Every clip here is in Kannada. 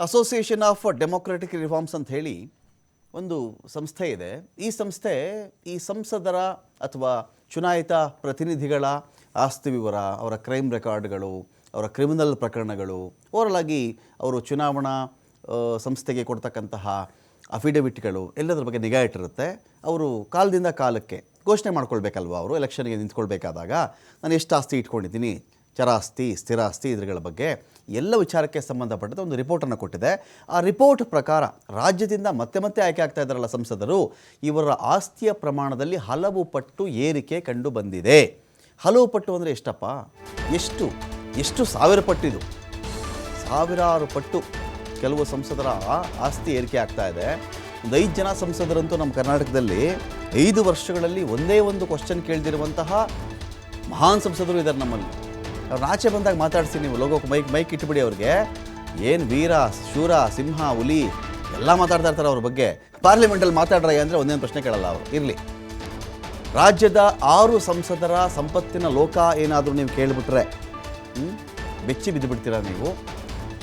ಅಸೋಸಿಯೇಷನ್ ಆಫ್ ಡೆಮೊಕ್ರೆಟಿಕ್ ರಿಫಾರ್ಮ್ಸ್ ಅಂತ ಹೇಳಿ ಒಂದು ಸಂಸ್ಥೆ ಇದೆ. ಈ ಸಂಸ್ಥೆ ಈ ಸಂಸದರ ಅಥವಾ ಚುನಾಯಿತ ಪ್ರತಿನಿಧಿಗಳ ಆಸ್ತಿ ವಿವರ, ಅವರ ಕ್ರೈಮ್ ರೆಕಾರ್ಡ್ಗಳು, ಅವರ ಕ್ರಿಮಿನಲ್ ಪ್ರಕರಣಗಳು, ಓವರಲ್ ಆಗಿ ಅವರು ಚುನಾವಣಾ ಸಂಸ್ಥೆಗೆ ಕೊಡ್ತಕ್ಕಂತಹ ಅಫಿಡವಿಟ್ಗಳು ಎಲ್ಲದರ ಬಗ್ಗೆ ನಿಗಾ ಇಟ್ಟಿರುತ್ತೆ. ಅವರು ಕಾಲದಿಂದ ಕಾಲಕ್ಕೆ ಘೋಷಣೆ ಮಾಡ್ಕೊಳ್ಬೇಕಲ್ವ, ಅವರು ಎಲೆಕ್ಷನ್ಗೆ ನಿಂತ್ಕೊಳ್ಬೇಕಾದಾಗ ನಾನು ಎಷ್ಟು ಆಸ್ತಿ ಇಟ್ಕೊಂಡಿದ್ದೀನಿ, ಚರಾಸ್ತಿ, ಸ್ಥಿರಾಸ್ತಿ, ಇದ್ರಗಳ ಬಗ್ಗೆ ಎಲ್ಲ ವಿಚಾರಕ್ಕೆ ಸಂಬಂಧಪಟ್ಟಂತೆ ಒಂದು ರಿಪೋರ್ಟನ್ನು ಕೊಟ್ಟಿದೆ. ಆ ರಿಪೋರ್ಟ್ ಪ್ರಕಾರ ರಾಜ್ಯದಿಂದ ಮತ್ತೆ ಮತ್ತೆ ಆಯ್ಕೆ ಆಗ್ತಾ ಇದ್ದಾರಲ್ಲ ಸಂಸದರು, ಇವರ ಆಸ್ತಿಯ ಪ್ರಮಾಣದಲ್ಲಿ ಹಲವು ಪಟ್ಟು ಏರಿಕೆ ಕಂಡು ಬಂದಿದೆ. ಹಲವು ಪಟ್ಟು ಅಂದರೆ ಎಷ್ಟಪ್ಪ? ಎಷ್ಟು ಸಾವಿರ ಪಟ್ಟಿದು, ಸಾವಿರಾರು ಪಟ್ಟು ಕೆಲವು ಸಂಸದರ ಆಸ್ತಿ ಏರಿಕೆ ಆಗ್ತಾ ಇದೆ. ಒಂದು 5 ಜನ ಸಂಸದರಂತೂ ನಮ್ಮ ಕರ್ನಾಟಕದಲ್ಲಿ 5 ವರ್ಷಗಳಲ್ಲಿ ಒಂದೇ ಒಂದು ಕ್ವಶನ್ ಕೇಳ್ದಿರುವಂತಹ ಮಹಾನ್ ಸಂಸದರು ಇದ್ದಾರೆ ನಮ್ಮಲ್ಲಿ. ಅವ್ರನ್ನ ಆಚೆ ಬಂದಾಗ ಮಾತಾಡ್ಸಿ, ನೀವು ಲೋಗೋಕ್ಕೆ ಮೈಕ್ ಇಟ್ಬಿಡಿ. ಅವ್ರಿಗೆ ಏನು ವೀರ, ಶೂರ, ಸಿಂಹ, ಹುಲಿ ಎಲ್ಲ ಮಾತಾಡ್ತಾ ಇರ್ತಾರೆ ಅವ್ರ ಬಗ್ಗೆ. ಪಾರ್ಲಿಮೆಂಟಲ್ಲಿ ಮಾತಾಡ್ರಯ್ಯ ಅಂದರೆ ಒಂದೇನು ಪ್ರಶ್ನೆ ಕೇಳಲ್ಲ ಅವರು. ಇರಲಿ, ರಾಜ್ಯದ 6 ಸಂಸದರ ಸಂಪತ್ತಿನ ಲೋಕ ಏನಾದರೂ ನೀವು ಕೇಳಿಬಿಟ್ರೆ ಬೆಚ್ಚಿ ಬಿದ್ದುಬಿಡ್ತೀರಾ ನೀವು.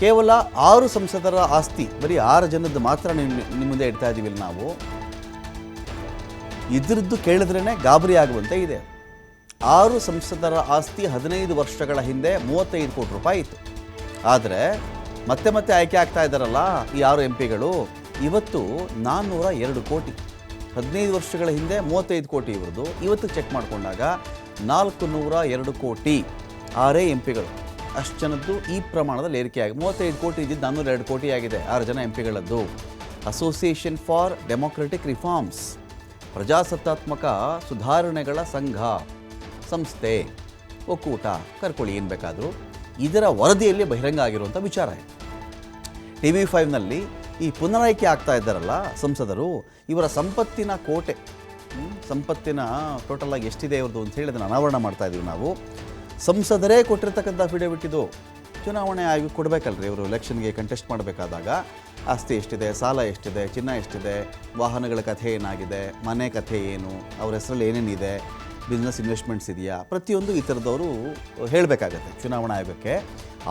ಕೇವಲ 6 ಸಂಸದರ ಆಸ್ತಿ, ಬರೀ 6 ಜನದ್ದು ಮಾತ್ರ ನಿಮ್ಮ ಮುಂದೆ ಇಡ್ತಾ ಇದ್ದೀವಿ ನಾವು. ಇದ್ರದ್ದು ಕೇಳಿದ್ರೇ ಗಾಬರಿ ಆಗುವಂತೆ ಇದೆ. 6 ಸಂಸದರ ಆಸ್ತಿ 15 ವರ್ಷಗಳ ಹಿಂದೆ 35 ಕೋಟಿ ರೂಪಾಯಿ ಇತ್ತು. ಆದರೆ ಮತ್ತೆ ಮತ್ತೆ ಆಯ್ಕೆ ಆಗ್ತಾ ಇದ್ದಾರಲ್ಲ ಈ 6 MP ಗಳು, ಇವತ್ತು 402 ಕೋಟಿ. 15 ವರ್ಷಗಳ ಹಿಂದೆ 35 ಕೋಟಿ ಇವ್ರದ್ದು, ಇವತ್ತು ಚೆಕ್ ಮಾಡಿಕೊಂಡಾಗ 402 ಕೋಟಿ 6 MP ಗಳು. ಅಷ್ಟು ಜನದ್ದು ಈ ಪ್ರಮಾಣದಲ್ಲಿ ಏರಿಕೆ ಆಗಿದೆ. 35 ಕೋಟಿ ಇದ್ದಿದ್ದು 402 ಕೋಟಿ ಆಗಿದೆ 6 ಜನ MP ಗಳದ್ದು. ಅಸೋಸಿಯೇಷನ್ ಫಾರ್ ಡೆಮೊಕ್ರೆಟಿಕ್ ರಿಫಾರ್ಮ್ಸ್, ಪ್ರಜಾಸತ್ತಾತ್ಮಕ ಸುಧಾರಣೆಗಳ ಸಂಘ, ಸಂಸ್ಥೆ, ಒಕ್ಕೂಟ, ಕರ್ಕೊಳ್ಳಿ ಏನು ಬೇಕಾದರೂ, ಇದರ ವರದಿಯಲ್ಲಿ ಬಹಿರಂಗ ಆಗಿರುವಂಥ ವಿಚಾರ ಇದೆ. TV5ನಲ್ಲಿ ಈ ಪುನರಾಯ್ಕೆ ಆಗ್ತಾ ಇದ್ದಾರಲ್ಲ ಸಂಸದರು, ಇವರ ಸಂಪತ್ತಿನ ಕೋಟೆ, ಸಂಪತ್ತಿನ ಟೋಟಲ್ ಆಗಿ ಎಷ್ಟಿದೆ ಇವ್ರದ್ದು ಅಂತ ಹೇಳಿ ಅದನ್ನು ಅನಾವರಣ ಮಾಡ್ತಾ ಇದ್ದೀವಿ ನಾವು. ಸಂಸದರೇ ಕೊಟ್ಟಿರ್ತಕ್ಕಂಥ ಅಫಿಡವಿಟ್ ಇದು. ಚುನಾವಣೆ ಆಗಿ ಕೊಡಬೇಕಲ್ರಿ ಇವರು ಎಲೆಕ್ಷನ್ಗೆ ಕಂಟೆಸ್ಟ್ ಮಾಡಬೇಕಾದಾಗ. ಆಸ್ತಿ ಎಷ್ಟಿದೆ, ಸಾಲ ಎಷ್ಟಿದೆ, ಚಿನ್ನ ಎಷ್ಟಿದೆ, ವಾಹನಗಳ ಕಥೆ ಏನಾಗಿದೆ, ಮನೆ ಕಥೆ ಏನು, ಅವ್ರ ಹೆಸರಲ್ಲಿ ಏನೇನಿದೆ, ಬಿಸ್ನೆಸ್ ಇನ್ವೆಸ್ಟ್ಮೆಂಟ್ಸ್ ಇದೆಯಾ, ಪ್ರತಿಯೊಂದು ಈ ಥರದವರು ಹೇಳಬೇಕಾಗತ್ತೆ ಚುನಾವಣಾ ಆಯೋಗಕ್ಕೆ.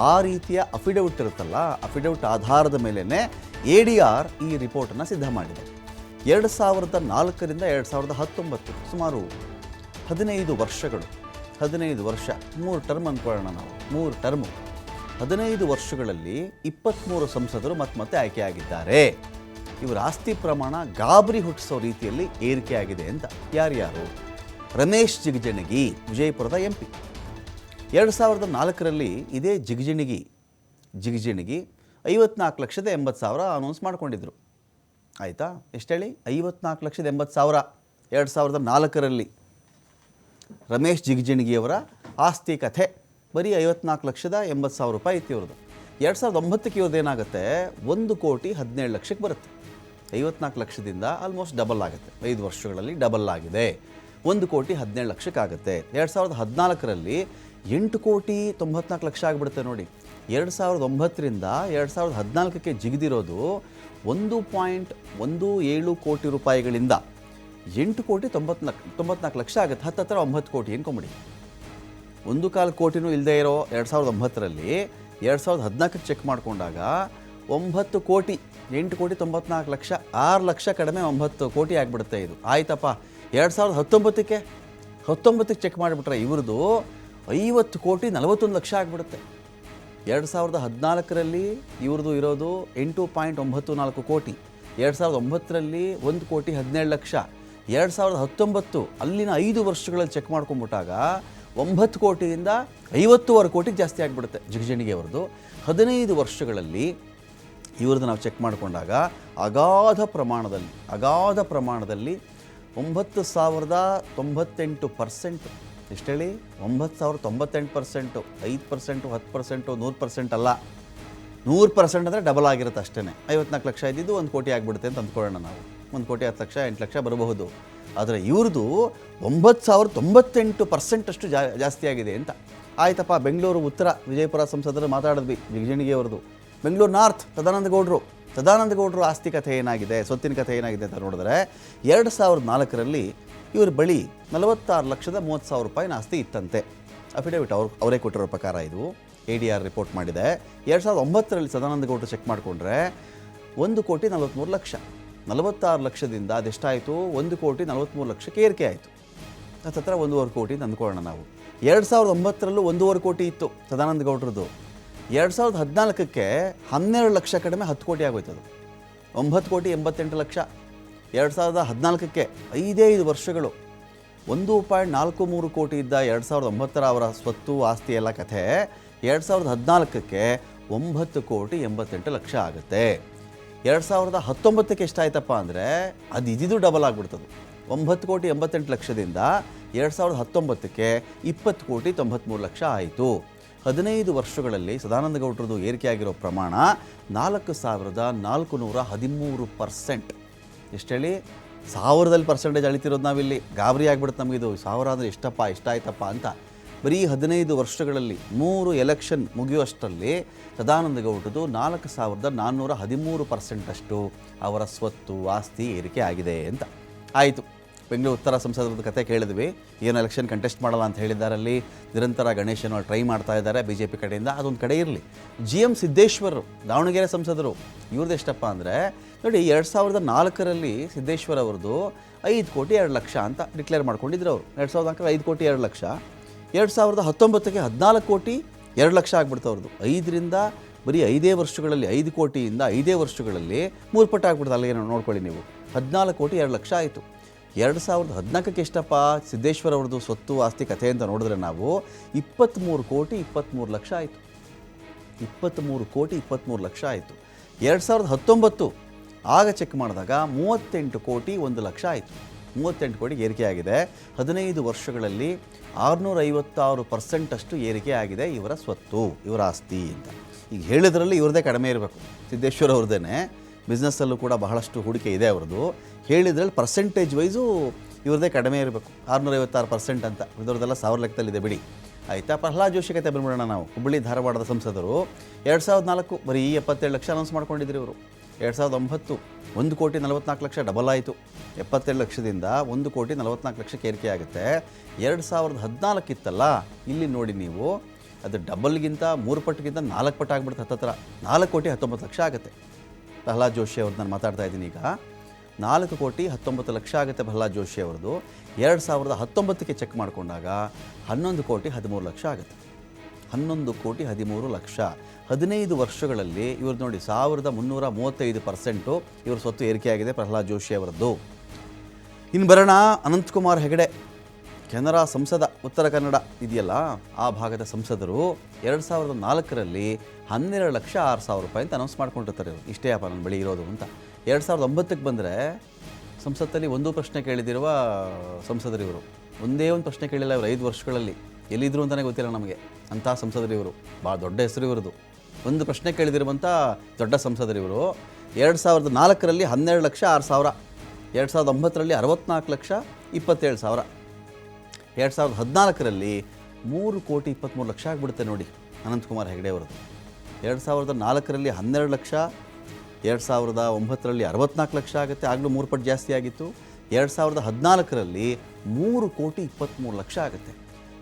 ಆ ರೀತಿಯ ಅಫಿಡವಿಟ್ ಇರುತ್ತಲ್ಲ, ಅಫಿಡವಿಟ್ ಆಧಾರದ ಮೇಲೇ ADR ಈ ರಿಪೋರ್ಟನ್ನು ಸಿದ್ಧ ಮಾಡಿದೆ. 2004ರಿಂದ 2019, ಸುಮಾರು 15 ವರ್ಷಗಳು, 15 ವರ್ಷ, 3 ಟರ್ಮ್ ಅಂದ್ಕೊಳ್ಳೋಣ ನಾವು, 3 ಟರ್ಮು, 15 ವರ್ಷಗಳಲ್ಲಿ 23 ಸಂಸದರು ಮತ್ತೆ ಆಯ್ಕೆಯಾಗಿದ್ದಾರೆ. ಇವರ ಆಸ್ತಿ ಪ್ರಮಾಣ ಗಾಬರಿ ಹುಟ್ಟಿಸೋ ರೀತಿಯಲ್ಲಿ ಏರಿಕೆ ಆಗಿದೆ ಅಂತ. ಯಾರ್ಯಾರು? ರಮೇಶ್ ಜಿಗಜಿಣಗಿ, ವಿಜಯಪುರದ MP. 2004ರಲ್ಲಿ ಇದೇ ಜಿಗಜಿಣಗಿ 54,80,000 ಅನೌನ್ಸ್ ಮಾಡ್ಕೊಂಡಿದ್ರು. ಆಯಿತಾ? ಎಷ್ಟು ಹೇಳಿ? 54,80,000 2004ರಲ್ಲಿ ರಮೇಶ್ ಜಿಗಜಿಣಗಿಯವರ ಆಸ್ತಿ ಕಥೆ ಬರೀ 54,80,000 ರೂಪಾಯಿ ಇತ್ತು ಇವ್ರದ್ದು. 2009ಕ್ಕೆ ಇವ್ರದ್ದು ಏನಾಗುತ್ತೆ, 1,17,00,000 ಬರುತ್ತೆ. 54 ಲಕ್ಷದಿಂದ ಆಲ್ಮೋಸ್ಟ್ ಡಬಲ್ ಆಗುತ್ತೆ. 5 ವರ್ಷಗಳಲ್ಲಿ ಡಬಲ್ ಆಗಿದೆ. 1,17,00,000 ಆಗುತ್ತೆ. 2014ರಲ್ಲಿ 8,94,00,000 ಆಗಿಬಿಡುತ್ತೆ ನೋಡಿ. 2009ರಿಂದ 2014ಕ್ಕೆ ಜಿಗಿದಿರೋದು 1.17 ಕೋಟಿ ರೂಪಾಯಿಗಳಿಂದ 8,94,00,000 ಆಗುತ್ತೆ. ಹತ್ತಿರ 9 ಕೋಟಿ ಅನ್ಕೊಂಬಿಡಿ. 1.25 ಕೋಟಿನೂ ಇಲ್ಲದೆ ಇರೋ 2009ರಲ್ಲಿ 2014ಕ್ಕೆ ಚೆಕ್ ಮಾಡಿಕೊಂಡಾಗ 9 ಕೋಟಿ, 8,94,00,000, 6 ಲಕ್ಷ ಕಡಿಮೆ 9 ಕೋಟಿ ಆಗಿಬಿಡುತ್ತೆ ಇದು. ಆಯ್ತಪ್ಪ. 2019ಕ್ಕೆ ಚೆಕ್ ಮಾಡಿಬಿಟ್ರೆ ಇವ್ರದ್ದು 50,41,00,000 ಆಗಿಬಿಡುತ್ತೆ. 2014ರಲ್ಲಿ ಇವ್ರದ್ದು ಇರೋದು 8.94 ಕೋಟಿ, 2009ರಲ್ಲಿ 1,17,00,000, 2019 ಅಲ್ಲಿನ 5 ವರ್ಷಗಳಲ್ಲಿ ಚೆಕ್ ಮಾಡ್ಕೊಂಬಿಟ್ಟಾಗ 9 ಕೋಟಿಯಿಂದ 50 ಕೋಟಿಗೆ ಜಾಸ್ತಿ ಆಗಿಬಿಡುತ್ತೆ ಜಿಗಜಿಣಗಿ ಅವ್ರದ್ದು. 15 ವರ್ಷಗಳಲ್ಲಿ ಇವ್ರದ್ದು ನಾವು ಚೆಕ್ ಮಾಡಿಕೊಂಡಾಗ ಅಗಾಧ ಪ್ರಮಾಣದಲ್ಲಿ 9,098%. ಎಷ್ಟು ಹೇಳಿ? 9,098%, 5%, 10%, 100% ಅಲ್ಲ, 100% ಅಂದರೆ ಡಬಲ್ ಆಗಿರುತ್ತೆ ಅಷ್ಟೇ. 54 ಲಕ್ಷ ಇದ್ದಿದ್ದು 1 ಕೋಟಿ ಆಗಿಬಿಡುತ್ತೆ ಅಂತ ಅಂದ್ಕೊಳ್ಳೋಣ ನಾವು. 1,10,00,000, 8 ಲಕ್ಷ ಬರಬಹುದು. ಆದರೆ ಇವ್ರದ್ದು 9,098% ಅಷ್ಟು ಜಾಸ್ತಿ ಆಗಿದೆ ಅಂತ. ಆಯ್ತಪ್ಪ. ಬೆಂಗಳೂರು ಉತ್ತರ ವಿಜಯಪುರ ಸಂಸದರು ಮಾತಾಡಿದ್ವಿ ಜಿಗಜಿಣಗಿ ಅವ್ರದ್ದು. ಬೆಂಗಳೂರು ನಾರ್ತ್ ಸದಾನಂದ ಗೌಡರು ಆಸ್ತಿ ಕಥೆ ಏನಾಗಿದೆ, ಸ್ವತ್ತಿನ ಕಥೆ ಏನಾಗಿದೆ ಅಂತ ನೋಡಿದ್ರೆ 2004ರಲ್ಲಿ ಇವ್ರ ಬಳಿ 46,30,000 ರೂಪಾಯಿನ ಆಸ್ತಿ ಇತ್ತಂತೆ. ಅಫಿಡವಿಟ್ ಅವರೇ ಕೊಟ್ಟಿರೋ ಪ್ರಕಾರ ಇದು. ADR ರಿಪೋರ್ಟ್ ಮಾಡಿದೆ. 2009ರಲ್ಲಿ ಸದಾನಂದ ಗೌಡರು ಚೆಕ್ ಮಾಡಿಕೊಂಡ್ರೆ 1,43,00,000, 46 ಲಕ್ಷದಿಂದ ಅದೆಷ್ಟಾಯಿತು, 1,43,00,000ಕ್ಕೆ ಏರಿಕೆ ಆಯಿತು. ಹತ್ತಿರ 1.5 ಕೋಟಿ ಅಂತ ಅಂದ್ಕೊಳ್ಳೋಣ ನಾವು. 2009ರಲ್ಲೂ 1.5 ಕೋಟಿ ಇತ್ತು ಸದಾನಂದ ಗೌಡ್ರದ್ದು. 2014ಕ್ಕೆ 12 ಲಕ್ಷ ಕಡಿಮೆ 10 ಕೋಟಿ ಆಗೋಯ್ತದು, 9,88,00,000. 2014ಕ್ಕೆ 5 ವರ್ಷಗಳು 1.43 ಕೋಟಿ ಇದ್ದ 2009ರ ಅವರ ಸ್ವತ್ತು ಆಸ್ತಿ ಎಲ್ಲ ಕಥೆ 2014ಕ್ಕೆ 9,88,00,000 ಆಗುತ್ತೆ. 2019ಕ್ಕೆ ಎಷ್ಟಾಯ್ತಪ್ಪ ಅಂದರೆ ಅದು ಇದಿದು ಡಬಲ್ ಆಗಿಬಿಡ್ತದೆ. 9,88,00,000ದಿಂದ 2019ಕ್ಕೆ 20,93,00,000 ಆಯಿತು. 15 ವರ್ಷಗಳಲ್ಲಿ ಸದಾನಂದ ಗೌಡ್ರದ್ದು ಏರಿಕೆ ಆಗಿರೋ ಪ್ರಮಾಣ 4,413%. ಎಷ್ಟು ಹೇಳಿ, 1000% ಅಳಿತಿರೋದು ನಾವಿಲ್ಲಿ. ಗಾಬರಿ ಆಗಿಬಿಡುತ್ತೆ ನಮಗಿದು. 1000 ಅಂದರೆ ಎಷ್ಟಾಯ್ತಪ್ಪ ಅಂತ. ಬರೀ 15 ವರ್ಷಗಳಲ್ಲಿ 3 ಎಲೆಕ್ಷನ್ ಮುಗಿಯುವಷ್ಟರಲ್ಲಿ ಸದಾನಂದ ಗೌಡ್ರದ್ದು 4,413% ಅಷ್ಟು ಅವರ ಸ್ವತ್ತು ಆಸ್ತಿ ಏರಿಕೆ ಆಗಿದೆ ಅಂತ ಆಯಿತು. ಬೆಂಗಳೂರು ಉತ್ತರ ಸಂಸದರದ ಕತೆ ಕೇಳಿದ್ವಿ. ಏನು ಎಲೆಕ್ಷನ್ ಕಂಟೆಸ್ಟ್ ಮಾಡಲ್ಲ ಅಂತ ಹೇಳಿದ್ದಾರಲ್ಲಿ ನಿರಂತರ ಗಣೇಶನ ಟ್ರೈ ಮಾಡ್ತಾ ಇದ್ದಾರೆ BJP ಕಡೆಯಿಂದ. ಅದೊಂದು ಕಡೆ ಇರಲಿ. GM ಸಿದ್ದೇಶ್ವರ್ ದಾವಣಗೆರೆ ಸಂಸದರು, ಇವ್ರದ್ದು ಎಷ್ಟಪ್ಪ ಅಂದರೆ ನೋಡಿ, 2004ರಲ್ಲಿ ಸಿದ್ದೇಶ್ವರ್ ಅವ್ರದ್ದು 5,02,00,000 ಅಂತ ಡಿಕ್ಲೇರ್ ಮಾಡ್ಕೊಂಡಿದ್ರು ಅವರು. 2004ರಲ್ಲಿ 5,02,00,000. 2019ಕ್ಕೆ 14,02,00,000 ಆಗ್ಬಿಡ್ತು ಅವ್ರದ್ದು. 5ರಿಂದ ಬರೀ 5 ವರ್ಷಗಳಲ್ಲಿ 5 ಕೋಟಿಯಿಂದ 5 ವರ್ಷಗಳಲ್ಲಿ 3 ಪಟ್ಟು ಆಗ್ಬಿಡ್ತು. ಅಲ್ಲಿಗೆ ನೋಡ್ಕೊಳ್ಳಿ ನೀವು, 14,02,00,000 ಆಯಿತು. 2014ಕ್ಕೆ ಎಷ್ಟಪ್ಪ ಸಿದ್ದೇಶ್ವರ್ ಅವ್ರದ್ದು ಸ್ವತ್ತು ಆಸ್ತಿ ಕಥೆ ಅಂತ ನೋಡಿದ್ರೆ ನಾವು 23,23,00,000 ಆಯಿತು. 23,23,00,000 ಆಯಿತು. 2019 ಆಗ ಚೆಕ್ ಮಾಡಿದಾಗ 38,01,00,000 ಆಯಿತು. 38 ಕೋಟಿಗೆ ಏರಿಕೆ ಆಗಿದೆ. 15 ವರ್ಷಗಳಲ್ಲಿ 656% ಅಷ್ಟು ಏರಿಕೆ ಆಗಿದೆ ಇವರ ಸ್ವತ್ತು, ಇವರ ಆಸ್ತಿ ಅಂತ. ಈಗ ಹೇಳಿದ್ರಲ್ಲಿ ಇವ್ರದ್ದೇ ಕಡಿಮೆ ಇರಬೇಕು, ಸಿದ್ದೇಶ್ವರ್ ಅವ್ರದ್ದೇ. ಬಿಸ್ನೆಸ್ಸಲ್ಲೂ ಕೂಡ ಬಹಳಷ್ಟು ಹೂಡಿಕೆ ಇದೆ ಅವ್ರದ್ದು. ಹೇಳಿದ್ರಲ್ಲಿ ಪರ್ಸೆಂಟೇಜ್ ವೈಸು ಇವ್ರದ್ದೇ ಕಡಿಮೆ ಇರಬೇಕು, 656% ಅಂತ. ಇದ್ರದ್ದೆಲ್ಲ 1000 ಲೆಕ್ಕದಲ್ಲಿದೆ ಬಿಡಿ. ಆಯಿತಾ. ಪ್ರಹ್ಲಾದ್ ಜೋಶಿ ಕತೆ ಬಂದ್ಬಿಡೋಣ ನಾವು. ಹುಬ್ಬಳ್ಳಿ ಧಾರವಾಡದ ಸಂಸದರು 2004 ಬರೀ 77 ಲಕ್ಷ ಅನೌನ್ಸ್ ಮಾಡ್ಕೊಂಡಿದ್ರು ಇವರು. 2009 1,44,00,000 ಡಬಲ್ ಆಯಿತು. 77 ಲಕ್ಷದಿಂದ 1,44,00,000 ಏರಿಕೆ ಆಗುತ್ತೆ. 2014 ಇತ್ತಲ್ಲ, ಇಲ್ಲಿ ನೋಡಿ ನೀವು, ಅದು ಡಬಲ್ಗಿಂತ 3 ಪಟ್ಟಿಗಿಂತ 4 ಪಟ್ಟು ಆಗಿಬಿಡುತ್ತೆ. ಹತ್ತಿರ 4,19,00,000 ಆಗುತ್ತೆ. ಪ್ರಹ್ಲಾದ್ ಜೋಶಿ ಅವ್ರದ್ದು ನಾನು ಮಾತಾಡ್ತಾ ಇದ್ದೀನಿ ಈಗ. 4,19,00,000 ಆಗುತ್ತೆ ಪ್ರಹ್ಲಾದ್ ಜೋಶಿ ಅವ್ರದ್ದು. 2019ಕ್ಕೆ ಚೆಕ್ ಮಾಡಿಕೊಂಡಾಗ 11,13,00,000 ಆಗುತ್ತೆ. 11,13,00,000. 15 ವರ್ಷಗಳಲ್ಲಿ ಇವ್ರದ್ದು ನೋಡಿ 1,335% ಇವ್ರ ಸ್ವತ್ತು ಏರಿಕೆಯಾಗಿದೆ ಪ್ರಹ್ಲಾದ್ ಜೋಶಿ ಅವರದ್ದು. ಇನ್ನು ಬರೋಣ ಅನಂತಕುಮಾರ್ ಹೆಗಡೆ, ಕೆನರಾ ಸಂಸದ, ಉತ್ತರ ಕನ್ನಡ ಇದೆಯಲ್ಲ ಆ ಭಾಗದ ಸಂಸದರು. 2004ರಲ್ಲಿ 12,06,000 ರೂಪಾಯಿ ಅಂತ ಅನೌನ್ಸ್ ಮಾಡ್ಕೊಂಡಿರ್ತಾರೆ ಇವರು. ಇಷ್ಟೇ ಅಪ್ಪ ನನ್ನ ಬಳಿ ಇರೋದು ಅಂತ. 2009ಕ್ಕೆ ಬಂದರೆ ಸಂಸತ್ತಲ್ಲಿ ಒಂದು ಪ್ರಶ್ನೆ ಕೇಳಿದಿರುವ ಸಂಸದರು ಇವರು. ಒಂದೇ ಒಂದು ಪ್ರಶ್ನೆ ಕೇಳಿಲ್ಲ ಇವರು 5 ವರ್ಷಗಳಲ್ಲಿ. ಎಲ್ಲಿದ್ದರು ಅಂತಲೇ ಗೊತ್ತಿಲ್ಲ ನಮಗೆ. ಅಂಥ ಸಂಸದರು ಇವರು, ಭಾಳ ದೊಡ್ಡ ಹೆಸರು ಇವ್ರದ್ದು. ಒಂದು ಪ್ರಶ್ನೆ ಕೇಳಿದಿರುವಂಥ ದೊಡ್ಡ ಸಂಸದರು ಇವರು. 2004ರಲ್ಲಿ 12,06,000, 2009ರಲ್ಲಿ 64,27,000, 2014ರಲ್ಲಿ 3,23,00,000 ಆಗಿಬಿಡುತ್ತೆ ನೋಡಿ ಅನಂತಕುಮಾರ್ ಹೆಗಡೆ ಅವರದ್ದು. 2004ರಲ್ಲಿ 12 ಲಕ್ಷ, 2009ರಲ್ಲಿ 64 ಲಕ್ಷ ಆಗುತ್ತೆ, ಆಗಲೂ 3 ಪಟ್ಟು ಜಾಸ್ತಿ ಆಗಿತ್ತು. 2014ರಲ್ಲಿ 3,23,00,000 ಆಗುತ್ತೆ.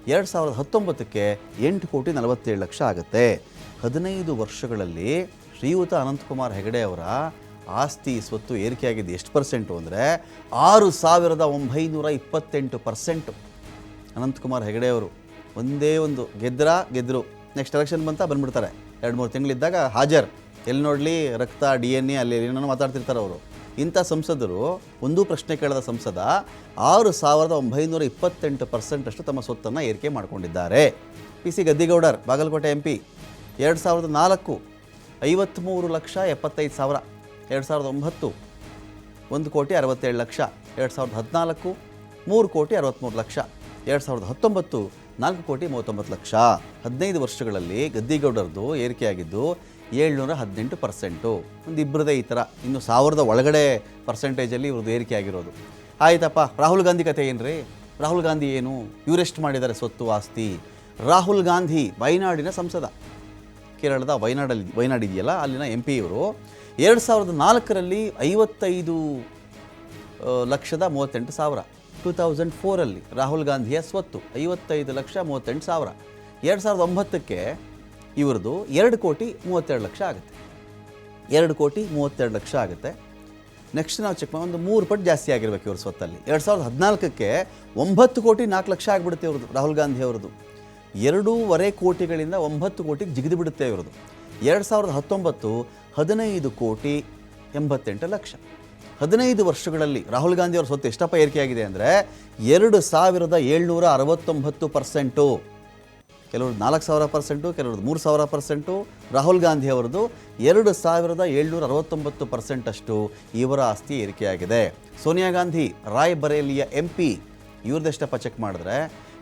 2019ಕ್ಕೆ 8,47,00,000 ಆಗುತ್ತೆ. 15 ವರ್ಷಗಳಲ್ಲಿ ಶ್ರೀಯುತ ಅನಂತಕುಮಾರ್ ಹೆಗಡೆ ಅವರ ಆಸ್ತಿ ಸ್ವತ್ತು ಏರಿಕೆಯಾಗಿದ್ದು ಎಷ್ಟು ಪರ್ಸೆಂಟು ಅಂದರೆ 6,928%. ಅನಂತಕುಮಾರ್ ಹೆಗಡೆ ಅವರು ಒಂದೇ ಒಂದು ಗೆದ್ದರು. ನೆಕ್ಸ್ಟ್ ಎಲೆಕ್ಷನ್ ಬಂದ್ಬಿಡ್ತಾರೆ. 2-3 ತಿಂಗಳಿದ್ದಾಗ ಹಾಜರ್, ಎಲ್ಲಿ ನೋಡಲಿ ರಕ್ತ DNA ಅಲ್ಲಿ ಏನೇನೋ ಮಾತಾಡ್ತಿರ್ತಾರೆ ಅವರು. ಇಂಥ ಸಂಸದರು, ಒಂದೂ ಪ್ರಶ್ನೆ ಕೇಳದ ಸಂಸದ 6,928% ಅಷ್ಟು ತಮ್ಮ ಸ್ವತ್ತನ್ನು ಏರಿಕೆ ಮಾಡಿಕೊಂಡಿದ್ದಾರೆ. PC Gaddigoudar, Bagalkot MP, 2004 53,75,000, 2009 1,67,00,000, 2014 3,63,00,000, 2019 4,39,00,000. 15 ವರ್ಷಗಳಲ್ಲಿ ಗದ್ದಿಗೌಡರದು ಏರಿಕೆಯಾಗಿದ್ದು 718%. ಒಂದು ಇಬ್ಬರದೇ ಈ ಥರ. ಇನ್ನು 1000 ಒಳಗಡೆ ಪರ್ಸೆಂಟೇಜಲ್ಲಿ ಇವ್ರದ್ದು ಏರಿಕೆ ಆಗಿರೋದು. ಆಯ್ತಪ್ಪ, ರಾಹುಲ್ ಗಾಂಧಿ ಕತೆ ಏನು ರೀ? ರಾಹುಲ್ ಗಾಂಧಿ ಏನು, ಇವರೆಷ್ಟು ಮಾಡಿದ್ದಾರೆ ಸ್ವತ್ತು ಆಸ್ತಿ? ರಾಹುಲ್ ಗಾಂಧಿ ವಯನಾಡಿನ ಸಂಸದ, ಕೇರಳದ ವಯನಾಡ್ ಇದೆಯಲ್ಲ ಅಲ್ಲಿನ MP ಇವರು. 2004ರಲ್ಲಿ 55,38,000, 2004ರಲ್ಲಿ ರಾಹುಲ್ ಗಾಂಧಿಯ ಸ್ವತ್ತು 55,38,000. 2009ಕ್ಕೆ ಇವ್ರದ್ದು 2,32,00,000 ಆಗುತ್ತೆ. 2,32,00,000 ಆಗುತ್ತೆ. ನೆಕ್ಸ್ಟ್ ನಾವು ಚೆಕ್ ಮಾಡಿ ಒಂದು 3 ಪಟ್ಟು ಜಾಸ್ತಿ ಆಗಿರ್ಬೇಕು ಇವ್ರ ಸ್ವತ್ತಲ್ಲಿ. 2014ಕ್ಕೆ 9,04,00,000 ಆಗಿಬಿಡುತ್ತೆ ಇವ್ರದ್ದು, ರಾಹುಲ್ ಗಾಂಧಿ ಅವ್ರದ್ದು. 2.5 ಕೋಟಿಗಳಿಂದ 9 ಕೋಟಿಗೆ ಜಿಗಿದು ಬಿಡುತ್ತೆ ಇವ್ರದ್ದು. 2019 15,88,00,000. 15 ವರ್ಷಗಳಲ್ಲಿ ರಾಹುಲ್ ಗಾಂಧಿ ಅವ್ರ ಸ್ವತ್ತು ಎಷ್ಟಪ್ಪ ಏರಿಕೆಯಾಗಿದೆ ಅಂದರೆ 2,769%. ಕೆಲವ್ರದ್ದು 4,000%, ಕೆಲವ್ರದ್ದು 3,000%. ರಾಹುಲ್ ಗಾಂಧಿ ಅವರದ್ದು 2,769% ಅಷ್ಟು ಇವರ ಆಸ್ತಿ ಏರಿಕೆಯಾಗಿದೆ. ಸೋನಿಯಾ ಗಾಂಧಿ ರಾಯ್ಬರೇಲಿಯ MP, ಇವ್ರದ್ದೆಷ್ಟಪ್ಪ ಚೆಕ್ ಮಾಡಿದ್ರೆ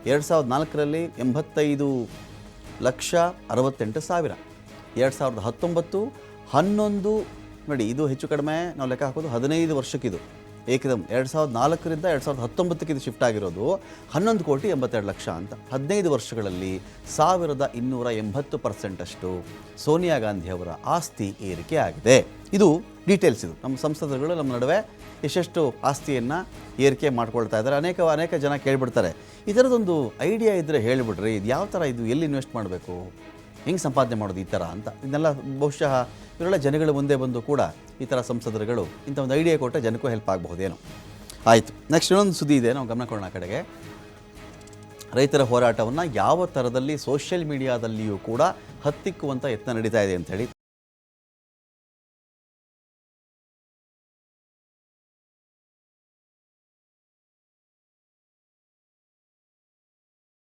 2004ರಲ್ಲಿ 85,68,000. 2019 11 ನೋಡಿ, ಇದು ಹೆಚ್ಚು ಕಡಿಮೆ ನಾವು ಲೆಕ್ಕ ಹಾಕೋದು 15 ವರ್ಷಕ್ಕಿದು ಏಕದಮ್. 2004ರಿಂದ 2019ಕ್ಕೆ ಇದು ಶಿಫ್ಟ್ ಆಗಿರೋದು 11,82,00,000 ಅಂತ. 15 ವರ್ಷಗಳಲ್ಲಿ 1,280% ಅಷ್ಟು ಸೋನಿಯಾ ಗಾಂಧಿ ಅವರ ಆಸ್ತಿ ಏರಿಕೆ ಆಗಿದೆ. ಇದು ಡೀಟೇಲ್ಸ್. ಇದು ನಮ್ಮ ಸಂಸದರುಗಳು ನಮ್ಮ ನಡುವೆ ಎಷ್ಟೆಷ್ಟು ಆಸ್ತಿಯನ್ನು ಏರಿಕೆ ಮಾಡ್ಕೊಳ್ತಾ ಇದ್ದಾರೆ. ಅನೇಕ ಜನ ಕೇಳಿಬಿಡ್ತಾರೆ, ಈ ಥರದೊಂದು ಐಡಿಯಾ ಇದ್ದರೆ ಹೇಳಿಬಿಡ್ರಿ, ಇದು ಯಾವ ಥರ, ಇದು ಎಲ್ಲಿ ಇನ್ವೆಸ್ಟ್ ಮಾಡಬೇಕು, ಹೆಂಗೆ ಸಂಪಾದನೆ ಮಾಡೋದು ಈ ಥರ ಅಂತ. ಇದನ್ನೆಲ್ಲ ಬಹುಶಃ ಇವರೆಲ್ಲ ಜನಗಳ ಮುಂದೆ ಬಂದು ಕೂಡ ಈ ಥರ ಸಂಸದರುಗಳು ಇಂಥ ಒಂದು ಐಡಿಯಾ ಕೊಟ್ಟರೆ ಜನಕ್ಕೂ ಹೆಲ್ಪ್ ಆಗಬಹುದೇನೋ. ಆಯಿತು, ನೆಕ್ಸ್ಟ್ ಇನ್ನೊಂದು ಸುದ್ದಿ ಇದೆ, ನಾವು ಗಮನ ಕೊಡೋಣ ಕಡೆಗೆ. ರೈತರ ಹೋರಾಟವನ್ನು ಯಾವ ಥರದಲ್ಲಿ ಸೋಷಿಯಲ್ ಮೀಡಿಯಾದಲ್ಲಿಯೂ ಕೂಡ ಹತ್ತಿಕ್ಕುವಂಥ ಯತ್ನ ನಡೀತಾ ಇದೆ ಅಂಥೇಳಿ